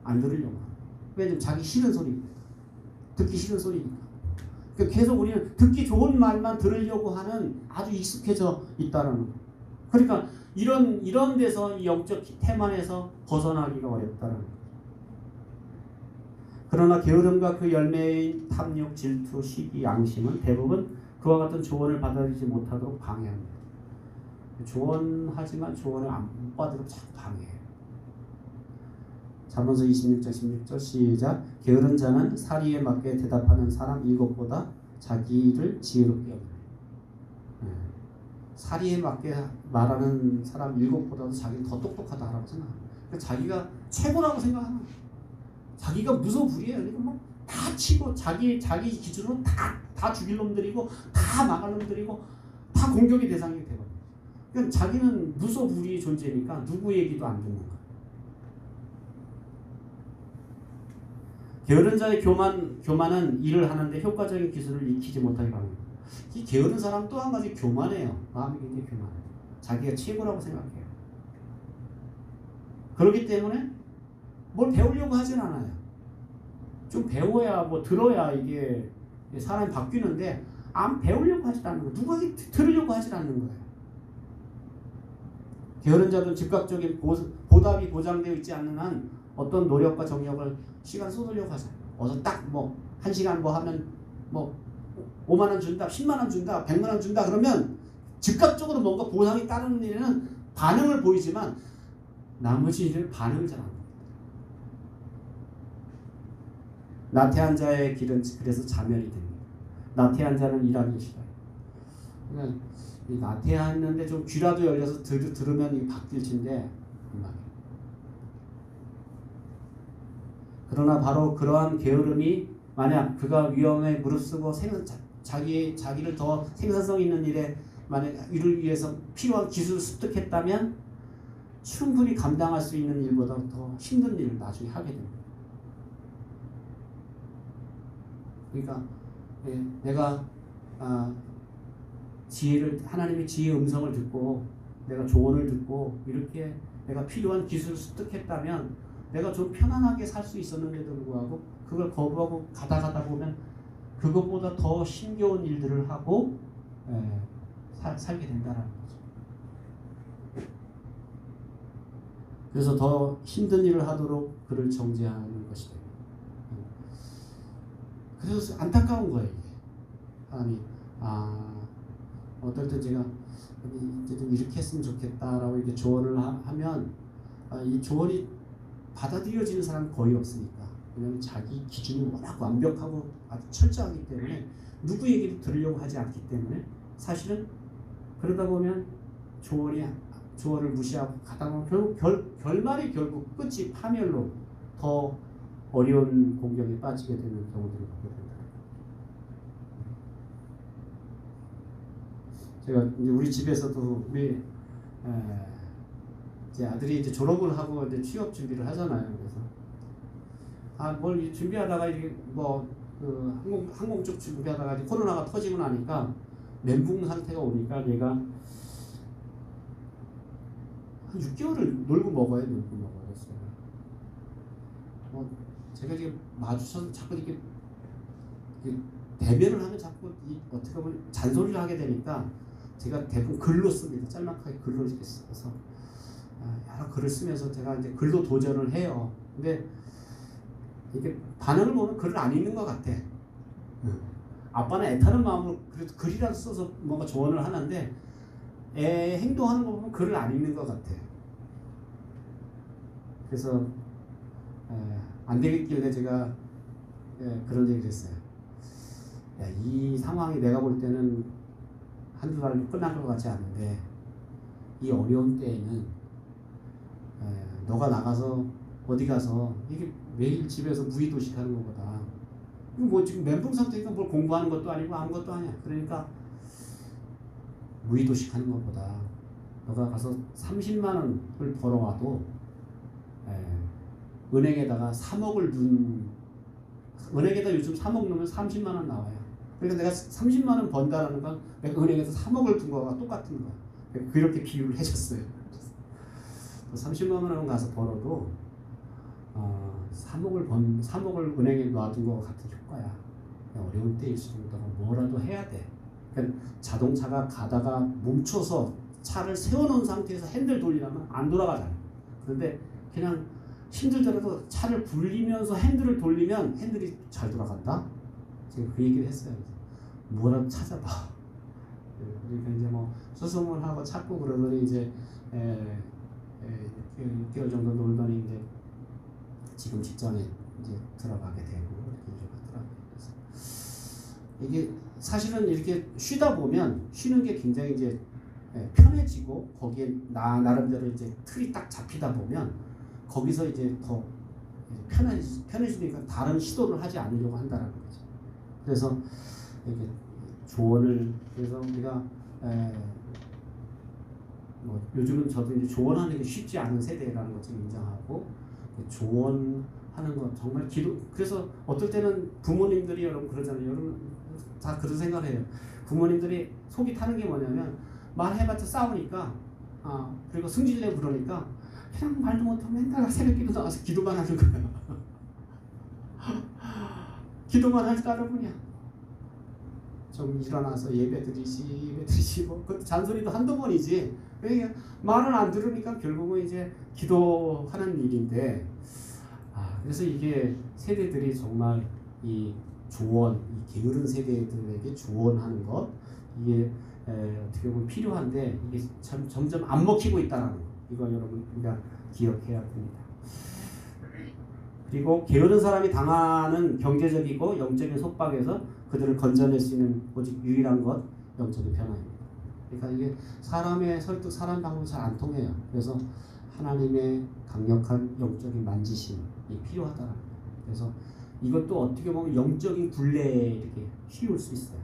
안 들으려고 하고, 왜냐면 자기 싫은 소리, 듣기 싫은 소리니까. 그러니까 계속 우리는 듣기 좋은 말만 들으려고 하는, 아주 익숙해져 있다는 거. 그러니까 이런 데서 이 영적 태만에서 벗어나기가 어렵다는 거. 그러나 게으름과 그 열매인 탐욕, 질투, 시기, 양심은 대부분 그와 같은 조언을 받아들이지 못하도록 방해합니다. 조언하지만 조언을 안 받으려고 자꾸 방해해요. 잠언서 26장 16절 시작. 게으른 자는 사리에 맞게 대답하는 사람 7보다 자기를 지혜롭게 여기네. 사리에 맞게 말하는 사람 7보다도 자기는 더 똑똑하다라고 생각합니다. 그러니까 자기가 최고라고 생각하는 거예요. 자기가 무소불위해요. 그러니까 뭐 다 치고 자기 기준으로 다 죽일 놈들이고 다 망할 놈들이고 다 공격의 대상이 되거든요. 그러니까 자기는 무소불위의 존재니까 누구 얘기도 안 듣는 거예요. 게으른 자의 교만은 일을 하는데 효과적인 기술을 익히지 못하게 합니다. 이 게으른 사람 또 한 가지 교만해요. 마음이 굉장히 교만해요. 자기가 최고라고 생각해요. 그렇기 때문에 뭘 배우려고 하진 않아요. 좀 배워야, 뭐 들어야 이게 사람이 바뀌는데 안 배우려고 하지 않는 거예요. 누구에게 들으려고 하지 않는 거예요. 게으른 자들은 즉각적인 보답이 보장되어 있지 않는 한 어떤 노력과 정력을 시간 쏟으려고 하잖아요. 어서 딱 1시간 하면 5만 원 준다, 10만 원 준다, 100만 원 준다 그러면 즉각적으로 뭔가 보상이 따르는 일에는 반응을 보이지만 나머지 일은 반응을 잘 안 합니다. 나태한 자의 길은 그래서 자멸이 됩니다. 나태한 자는 일하기 싫어요. 그러니까 이 나태했는데 좀 귀라도 열려서 들으면 이 바뀔 텐데 그러나 바로 그러한 게으름이 만약 그가 위험에 무릅쓰고 자기를 더 생산성 있는 일에 만약 이를 위해서 필요한 기술을 습득했다면 충분히 감당할 수 있는 일보다 더 힘든 일을 나중에 하게 됩니다. 그러니까 내가 하나님의 지혜의 음성을 듣고 내가 조언을 듣고 이렇게 내가 필요한 기술을 습득했다면 내가 좀 편안하게 살 수 있었는데도 불구하고 그걸 거부하고 가다 보면 그것보다 더 힘겨운 일들을 하고 살게 된다는 거죠. 그래서 더 힘든 일을 하도록 그를 정죄하는 것이다. 그래서 안타까운 거예요. 이게. 하나님, 어떨 때 제가 이제 좀 이렇게 했으면 좋겠다라고 이렇게 조언을 하면 이 조언이 받아들여지는 사람 거의 없으니까. 왜냐하면 자기 기준이 워낙 완벽하고 아주 철저하기 때문에 누구 얘기도 들으려고 하지 않기 때문에 사실은 그러다 보면 조언을 무시하고 가다 보면 결국 결말이 결국 끝이 파멸로 더 어려운 공경에 빠지게 되는 경우들을 보게 된다. 제가 이제 우리 집에서도 우리 제 아들이 이제 졸업을 하고 이제 취업 준비를 하잖아요. 그래서 뭘 준비하다가 이게 그 항공 쪽 준비하다가 이제 코로나가 터지고 나니까 멘붕 상태가 오니까 얘가 한 6개월을 놀고 먹어요. 그랬어요. 제가 지금 마주쳐서 자꾸 이렇게 대면을 하면 자꾸 어떻게 보면 잔소리를 하게 되니까 제가 대부분 글로 씁니다. 짤막하게 글로 이렇게 써서 여러 글을 쓰면서 제가 이제 글로 도전을 해요. 근데 이게 반응을 보면 글을 안 읽는 것 같아. 아빠는 애타는 마음으로 그래도 글이라도 써서 뭔가 조언을 하는데 애 행동하는 거 보면 글을 안 읽는 것 같아. 그래서 안 되겠길래 제가 그런 얘기를 했어요. 이 상황이 내가 볼 때는 한두 달로 끝난 것 같지 않은데 이 어려운 때에는 너가 나가서 어디 가서 이게 매일 집에서 무의도식하는 것보다 뭐 지금 멘붕 상태니까 뭘 공부하는 것도 아니고 아무것도 아니야. 그러니까 무의도식하는 것보다 너가 가서 30만 원을 벌어와도 은행에다가 3억을 은행에다 요즘 3억 넣으면 30만 원 나와요. 그러니까 내가 30만 원 번다라는 건 내가 은행에서 3억을 둔 거와 똑같은 거야. 그렇게 비유를 해줬어요. 30만 원 가서 벌어도 3억을 은행에 놔둔 거 같은 효과야. 어려운 때일수록 너가 뭐라도 해야 돼. 그러니까 자동차가 가다가 멈춰서 차를 세워놓은 상태에서 핸들 돌리려면 안 돌아가잖아. 그런데 그냥 힘들더라도 차를 굴리면서 핸들을 돌리면 핸들이 잘 돌아간다. 제가 그 얘기를 했어요. 뭐라도 찾아봐. 그러니까 이제 뭐 수소문하고 찾고 그러더니 이제 6개월 정도 놀더니 이제 지금 직장에 이제 들어가게 되고 이렇게 하더라고요. 그래서 이게 사실은 이렇게 쉬다 보면 쉬는 게 굉장히 이제 편해지고 거기에 나름대로 이제 틀이 딱 잡히다 보면 거기서 이제 더 편해지니까 다른 시도를 하지 않으려고 한다는 거죠. 그래서 이렇게 조언을 그래서 우리가 뭐 요즘은 저도 이제 조언하는 게 쉽지 않은 세대라는 것을 인정하고 조언하는 것 정말 그래서 어떨 때는 부모님들이 여러분 그러잖아요. 여러분 다 그런 생각을 해요. 부모님들이 속이 타는 게 뭐냐면 말해봤자 싸우니까 그리고 승질내고 그러니까 그냥 말도 못하고 맨날 새벽기도 나와서 기도만 하는 거예요. 기도만 할 따를 뿐이야. 좀 일어나서 예배드리지 뭐 그 잔소리도 한두 번이지. 그러니까 말은 안 들으니까 결국은 이제 기도하는 일인데 그래서 이게 세대들이 정말 이 조언, 이 게으른 세대들에게 조언하는 것 이게 어떻게 보면 필요한데 이게 점점 안 먹히고 있다는 거. 이거 여러분 우리가 기억해야 됩니다. 그리고 게으른 사람이 당하는 경제적이고 영적인 속박에서 그들을 건져낼 수 있는 오직 유일한 것 영적인 변화입니다. 그러니까 이게 사람의 설득, 사람 방법이 잘 안 통해요. 그래서 하나님의 강력한 영적인 만지심이 필요하다는 거예요. 그래서 이것도 어떻게 보면 영적인 굴레에 이렇게 휘울 수 있어요.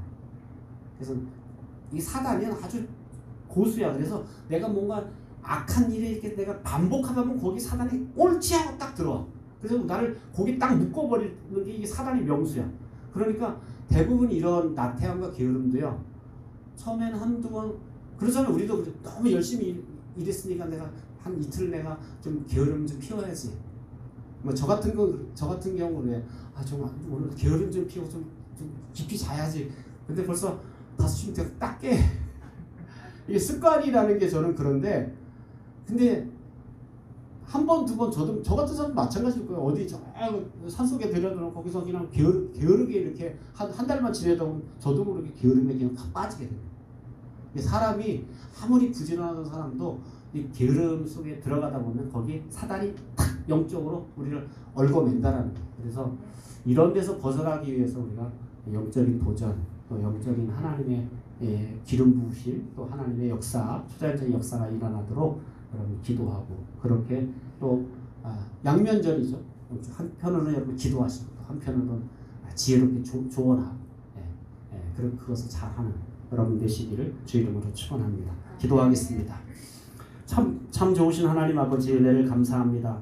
그래서 이 사단이 아주 고수야. 그래서 내가 뭔가 악한 일을 이렇게 내가 반복하다 보면 거기 사단이 옳지 하고 딱 들어와. 그래서 나를 거기 딱 묶어버리는 게 이게 사단의 명수야. 그러니까 대부분 이런 나태함과 게으름도요. 처음에는 한두 번 그러잖아요. 우리도 너무 열심히 일했으니까 내가 한 이틀 내가 좀 게으름 좀 피워야지. 뭐 저 같은 경우는 좀 오늘 게으름 좀 피우고 좀 깊이 자야지. 근데 벌써 5시면 내가 딱 깨. 이게 습관이라는 게 저는 그런데 근데 한 번, 두 번 저 같은 사람 마찬가지일 거예요. 어디 저 산속에 데려다 거기서 그냥 게으르게 이렇게 한 달만 지내다 보면 저도 모르게 게으름에 그냥 다 빠지게 돼요. 사람이 아무리 부지런한 사람도 이 게으름 속에 들어가다 보면 거기 사단이 탁 영적으로 우리를 얽어맨다라는 거예요. 그래서 이런 데서 벗어나기 위해서 우리가 영적인 도전, 또 영적인 하나님의 기름 부으심, 또 하나님의 역사, 초자연적인 역사가 일어나도록 여러분 기도하고 그렇게 또 양면전이죠. 한편으로는 여러분 기도하시고 또 한편으로는 지혜롭게 조언하고 그것을 잘하는 여러분 되시기를 주 이름으로 축원합니다. 기도하겠습니다. 참 좋으신 하나님 아버지 은혜를 감사합니다.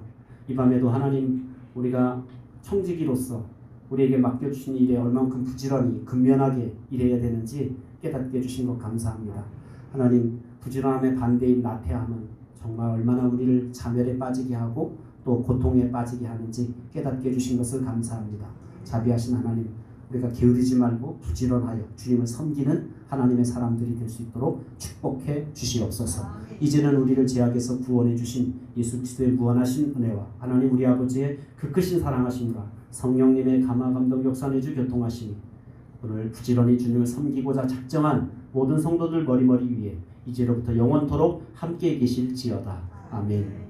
이 밤에도 하나님 우리가 청지기로서 우리에게 맡겨주신 일에 얼만큼 부지런히 근면하게 일해야 되는지 깨닫게 해주신 것 감사합니다. 하나님 부지런함의 반대인 나태함은 정말 얼마나 우리를 자멸에 빠지게 하고 또 고통에 빠지게 하는지 깨닫게 해주신 것을 감사합니다. 자비하신 하나님 우리가 게으르지 말고 부지런하여 주님을 섬기는 하나님의 사람들이 될 수 있도록 축복해 주시옵소서. 이제는 우리를 죄악에서 구원해 주신 예수 그리스도의 무한하신 은혜와 하나님 우리 아버지의 그 크신 사랑하심과 성령님의 감화 감동 역사 내주 교통하심이 오늘 부지런히 주님을 섬기고자 작정한 모든 성도들 머리머리 위에 이제로부터 영원토록 함께 계실지어다. 아멘.